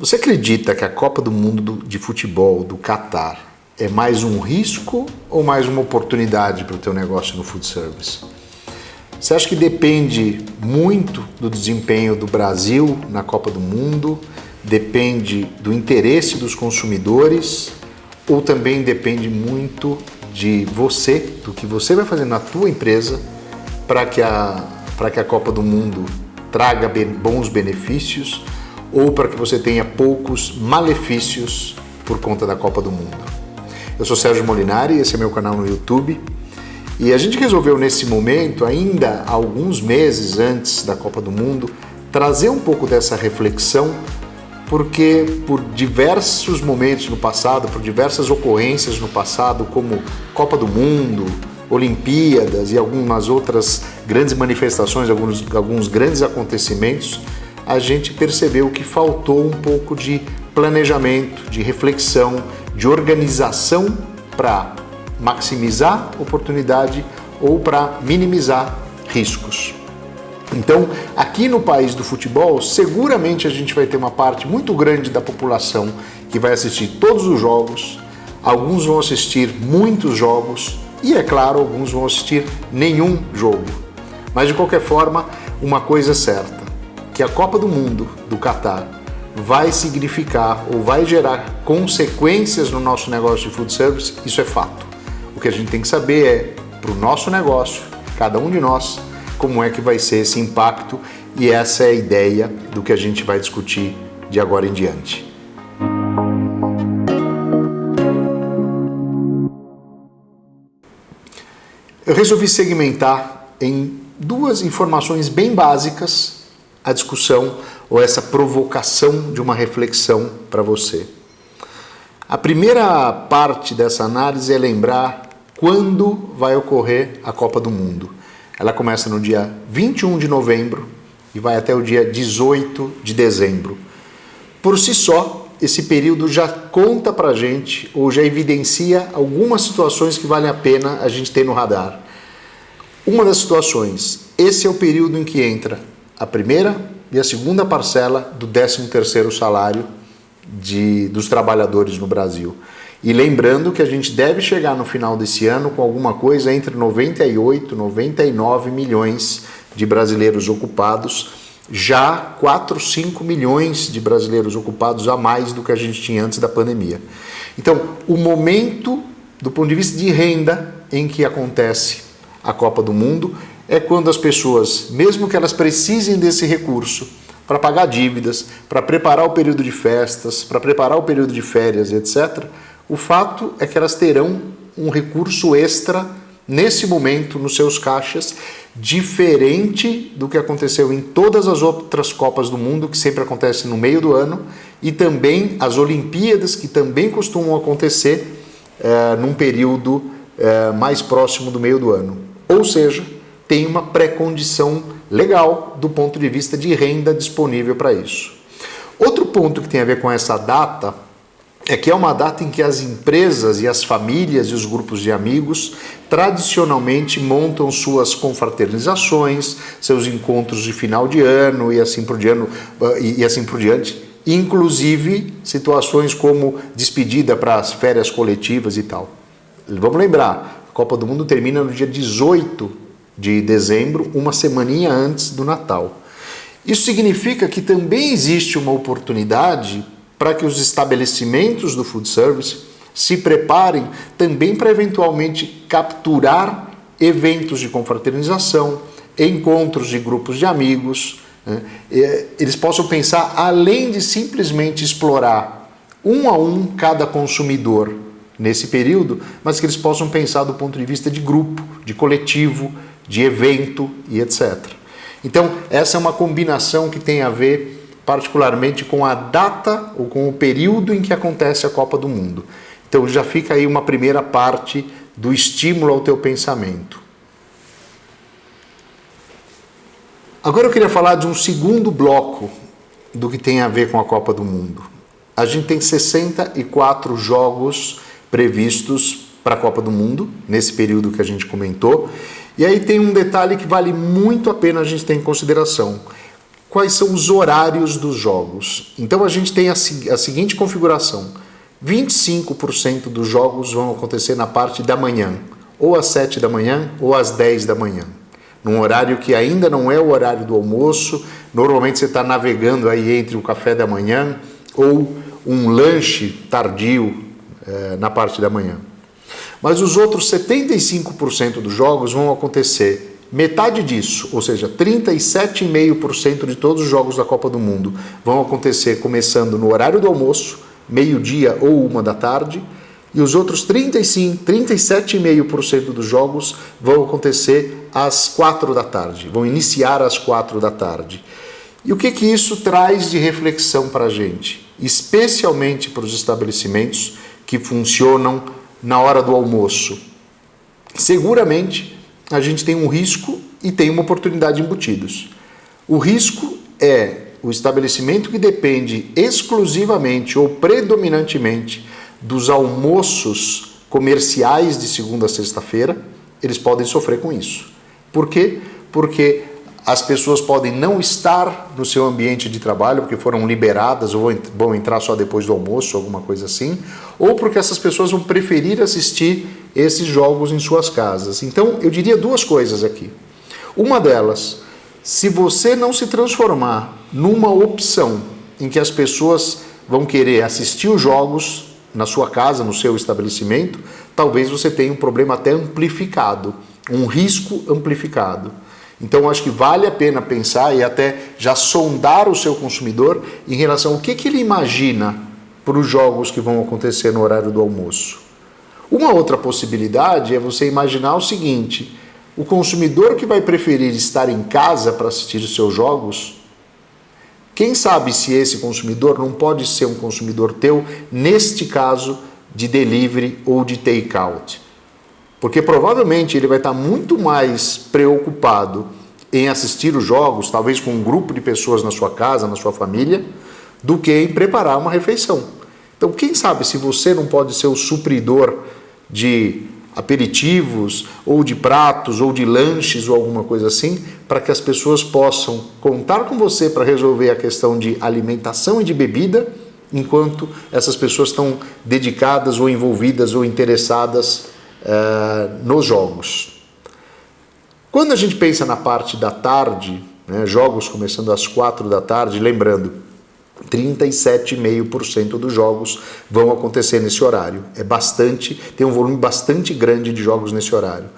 Você acredita que a Copa do Mundo de Futebol do Catar é mais um risco ou mais uma oportunidade para o teu negócio no food service? Você acha que depende muito do desempenho do Brasil na Copa do Mundo? Depende do interesse dos consumidores? Ou também depende muito de você, do que você vai fazer na tua empresa para que a Copa do Mundo traga bons benefícios ou para que você tenha poucos malefícios por conta da Copa do Mundo? Eu sou Sérgio Molinari, esse é meu canal no YouTube e a gente resolveu nesse momento, ainda alguns meses antes da Copa do Mundo, trazer um pouco dessa reflexão, porque por diversos momentos no passado, por diversas ocorrências no passado, como Copa do Mundo, Olimpíadas e algumas outras grandes manifestações, alguns grandes acontecimentos, a gente percebeu que faltou um pouco de planejamento, de reflexão, de organização para maximizar oportunidade ou para minimizar riscos. Então, aqui no país do futebol, seguramente a gente vai ter uma parte muito grande da população que vai assistir todos os jogos, alguns vão assistir muitos jogos e, é claro, alguns vão assistir nenhum jogo. Mas, de qualquer forma, uma coisa é certa, que a Copa do Mundo do Catar vai significar ou vai gerar consequências no nosso negócio de food service, isso é fato. O que a gente tem que saber é, para o nosso negócio, cada um de nós, como é que vai ser esse impacto, e essa é a ideia do que a gente vai discutir de agora em diante. Eu resolvi segmentar em duas informações bem básicas a discussão ou essa provocação de uma reflexão para você. A primeira parte dessa análise é lembrar quando vai ocorrer a Copa do Mundo. Ela começa no dia 21 de novembro e vai até o dia 18 de dezembro. Por si só, esse período já conta pra gente ou já evidencia algumas situações que valem a pena a gente ter no radar. Uma das situações, esse é o período em que entra a primeira e a segunda parcela do 13º salário dos trabalhadores no Brasil. E lembrando que a gente deve chegar no final desse ano com alguma coisa entre 98 e 99 milhões de brasileiros ocupados, já 4, 5 milhões de brasileiros ocupados a mais do que a gente tinha antes da pandemia. Então, o momento, do ponto de vista de renda, em que acontece a Copa do Mundo, é quando as pessoas, mesmo que elas precisem desse recurso para pagar dívidas, para preparar o período de festas, para preparar o período de férias, etc., o fato é que elas terão um recurso extra nesse momento nos seus caixas, diferente do que aconteceu em todas as outras Copas do Mundo, que sempre acontecem no meio do ano, e também as Olimpíadas, que também costumam acontecer num período mais próximo do meio do ano. Ou seja, tem uma pré-condição legal do ponto de vista de renda disponível para isso. Outro ponto que tem a ver com essa data é que é uma data em que as empresas e as famílias e os grupos de amigos tradicionalmente montam suas confraternizações, seus encontros de final de ano e assim por diante, inclusive situações como despedida para as férias coletivas e tal. Vamos lembrar, a Copa do Mundo termina no dia 18 de dezembro, uma semaninha antes do Natal. Isso significa que também existe uma oportunidade para que os estabelecimentos do food service se preparem também para eventualmente capturar eventos de confraternização, encontros de grupos de amigos, né? Eles possam pensar além de simplesmente explorar um a um cada consumidor nesse período, mas que eles possam pensar do ponto de vista de grupo, de coletivo, de evento e etc. Então, essa é uma combinação que tem a ver particularmente com a data ou com o período em que acontece a Copa do Mundo. Então, já fica aí uma primeira parte do estímulo ao teu pensamento. Agora eu queria falar de um segundo bloco do que tem a ver com a Copa do Mundo. A gente tem 64 jogos previstos para a Copa do Mundo, nesse período que a gente comentou. E aí tem um detalhe que vale muito a pena a gente ter em consideração. quais são os horários dos jogos. Então a gente tem a seguinte configuração: 25% dos jogos vão acontecer na parte da manhã, ou às 7 da manhã ou às 10 da manhã, num horário que ainda não é o horário do almoço. Normalmente você está navegando aí entre o café da manhã ou um lanche tardio na parte da manhã. Mas os outros 75% dos jogos vão acontecer, metade disso, ou seja, 37,5% de todos os jogos da Copa do Mundo vão acontecer começando no horário do almoço, meio-dia ou 1 da tarde, e os outros 37,5% dos jogos vão acontecer às 4 da tarde, vão iniciar às 4 da tarde. E o que isso traz de reflexão para a gente? Especialmente para os estabelecimentos que funcionam na hora do almoço. Seguramente a gente tem um risco e tem uma oportunidade embutidos. O risco é o estabelecimento que depende exclusivamente ou predominantemente dos almoços comerciais de segunda a sexta-feira, eles podem sofrer com isso. Por quê? Porque as pessoas podem não estar no seu ambiente de trabalho, porque foram liberadas ou vão entrar só depois do almoço, alguma coisa assim, ou porque essas pessoas vão preferir assistir esses jogos em suas casas. Então, eu diria duas coisas aqui. Uma delas, se você não se transformar numa opção em que as pessoas vão querer assistir os jogos na sua casa, no seu estabelecimento, talvez você tenha um problema até amplificado, um risco amplificado. Então, acho que vale a pena pensar e até já sondar o seu consumidor em relação ao que ele imagina para os jogos que vão acontecer no horário do almoço. Uma outra possibilidade é você imaginar o seguinte: o consumidor que vai preferir estar em casa para assistir os seus jogos, quem sabe se esse consumidor não pode ser um consumidor teu, neste caso, de delivery ou de take-out. Porque provavelmente ele vai estar muito mais preocupado em assistir os jogos, talvez com um grupo de pessoas na sua casa, na sua família, do que em preparar uma refeição. Então, quem sabe se você não pode ser o supridor de aperitivos, ou de pratos, ou de lanches, ou alguma coisa assim, para que as pessoas possam contar com você para resolver a questão de alimentação e de bebida, enquanto essas pessoas estão dedicadas ou envolvidas ou interessadas nos jogos. Quando a gente pensa na parte da tarde, né, jogos começando às 4 da tarde, lembrando, 37,5% dos jogos vão acontecer nesse horário. É bastante, tem um volume bastante grande de jogos nesse horário.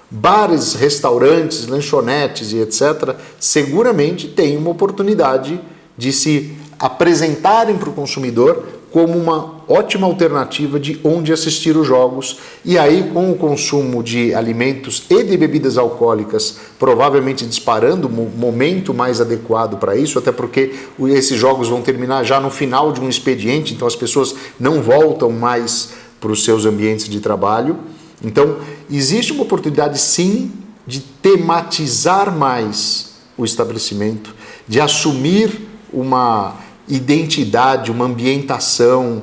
Bares, restaurantes, lanchonetes e etc., seguramente têm uma oportunidade de se apresentarem para o consumidor como uma ótima alternativa de onde assistir os jogos, e aí com o consumo de alimentos e de bebidas alcoólicas provavelmente disparando, um momento mais adequado para isso, até porque esses jogos vão terminar já no final de um expediente, então as pessoas não voltam mais para os seus ambientes de trabalho. Então existe uma oportunidade sim de tematizar mais o estabelecimento, de assumir uma identidade, uma ambientação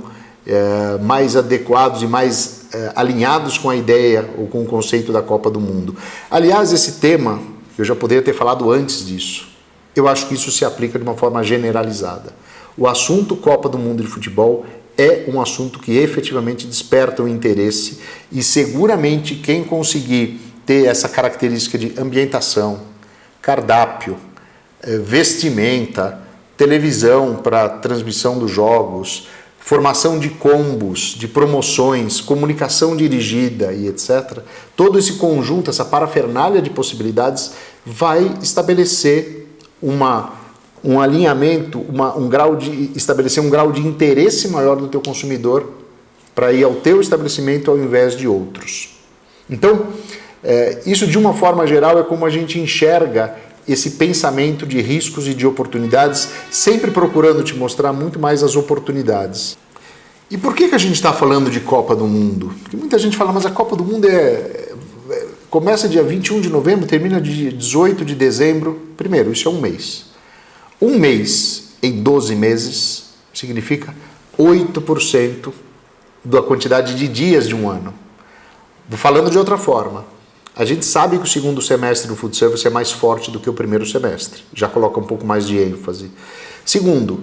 mais adequados e mais alinhados com a ideia ou com o conceito da Copa do Mundo. Aliás, esse tema, eu já poderia ter falado antes disso, eu acho que isso se aplica de uma forma generalizada. O assunto Copa do Mundo de futebol é um assunto que efetivamente desperta o interesse, e seguramente quem conseguir ter essa característica de ambientação, cardápio, vestimenta, televisão para transmissão dos jogos, formação de combos, de promoções, comunicação dirigida e etc. Todo esse conjunto, essa parafernália de possibilidades vai estabelecer um alinhamento, estabelecer um grau de interesse maior do teu consumidor para ir ao teu estabelecimento ao invés de outros. Então, isso de uma forma geral é como a gente enxerga esse pensamento de riscos e de oportunidades, sempre procurando te mostrar muito mais as oportunidades. E por que a gente está falando de Copa do Mundo? Porque muita gente fala, mas a Copa do Mundo começa dia 21 de novembro, termina dia 18 de dezembro. Primeiro, isso é um mês. Um mês em 12 meses significa 8% da quantidade de dias de um ano. Falando de outra forma, A gente sabe que o segundo semestre do food service é mais forte do que o primeiro semestre, já coloca um pouco mais de ênfase. Segundo,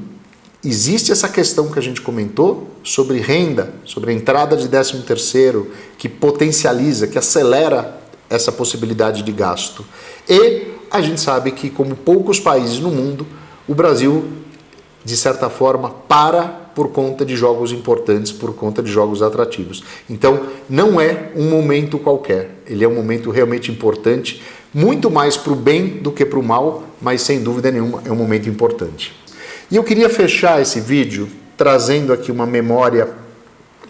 existe essa questão que a gente comentou sobre renda, sobre a entrada de 13º, que potencializa, que acelera essa possibilidade de gasto. E a gente sabe que, como poucos países no mundo, o Brasil, de certa forma, para por conta de jogos importantes, por conta de jogos atrativos. Então, não é um momento qualquer, ele é um momento realmente importante, muito mais para o bem do que para o mal, mas sem dúvida nenhuma é um momento importante. E eu queria fechar esse vídeo trazendo aqui uma memória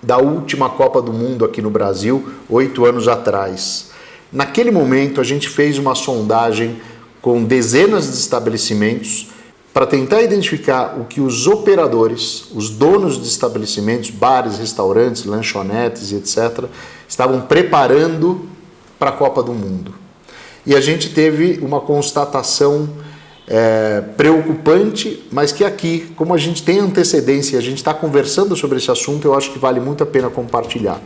da última Copa do Mundo aqui no Brasil, 8 anos atrás. Naquele momento, a gente fez uma sondagem com dezenas de estabelecimentos para tentar identificar o que os operadores, os donos de estabelecimentos, bares, restaurantes, lanchonetes e etc., estavam preparando para a Copa do Mundo. E a gente teve uma constatação preocupante, mas que aqui, como a gente tem antecedência e a gente está conversando sobre esse assunto, eu acho que vale muito a pena compartilhar.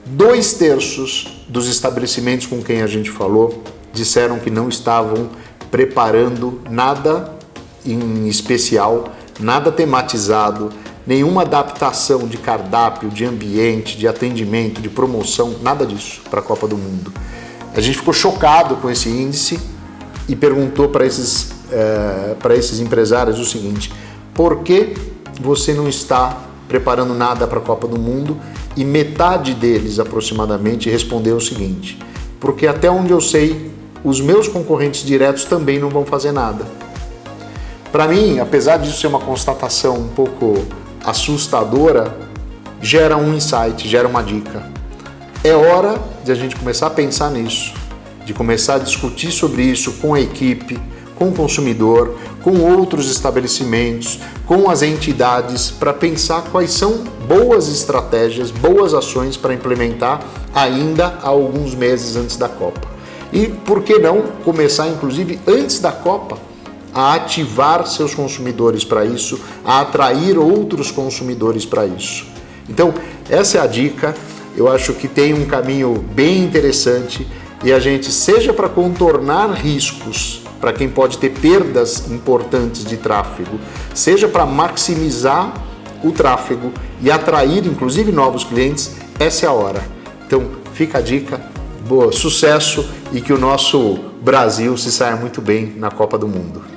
2/3 dos estabelecimentos com quem a gente falou disseram que não estavam preparando nada em especial, nada tematizado, nenhuma adaptação de cardápio, de ambiente, de atendimento, de promoção, nada disso para a Copa do Mundo. A gente ficou chocado com esse índice e perguntou para esses empresários o seguinte: por que você não está preparando nada para a Copa do Mundo? E metade deles, aproximadamente, respondeu o seguinte: porque até onde eu sei, os meus concorrentes diretos também não vão fazer nada. Para mim, apesar disso ser uma constatação um pouco assustadora, gera um insight, gera uma dica. É hora de a gente começar a pensar nisso, de começar a discutir sobre isso com a equipe, com o consumidor, com outros estabelecimentos, com as entidades, para pensar quais são boas estratégias, boas ações para implementar ainda há alguns meses antes da Copa. E por que não começar, inclusive, antes da Copa, a ativar seus consumidores para isso, a atrair outros consumidores para isso. Então, essa é a dica. Eu acho que tem um caminho bem interessante e a gente, seja para contornar riscos, para quem pode ter perdas importantes de tráfego, seja para maximizar o tráfego e atrair, inclusive, novos clientes, essa é a hora. Então, fica a dica, boa, sucesso e que o nosso Brasil se saia muito bem na Copa do Mundo.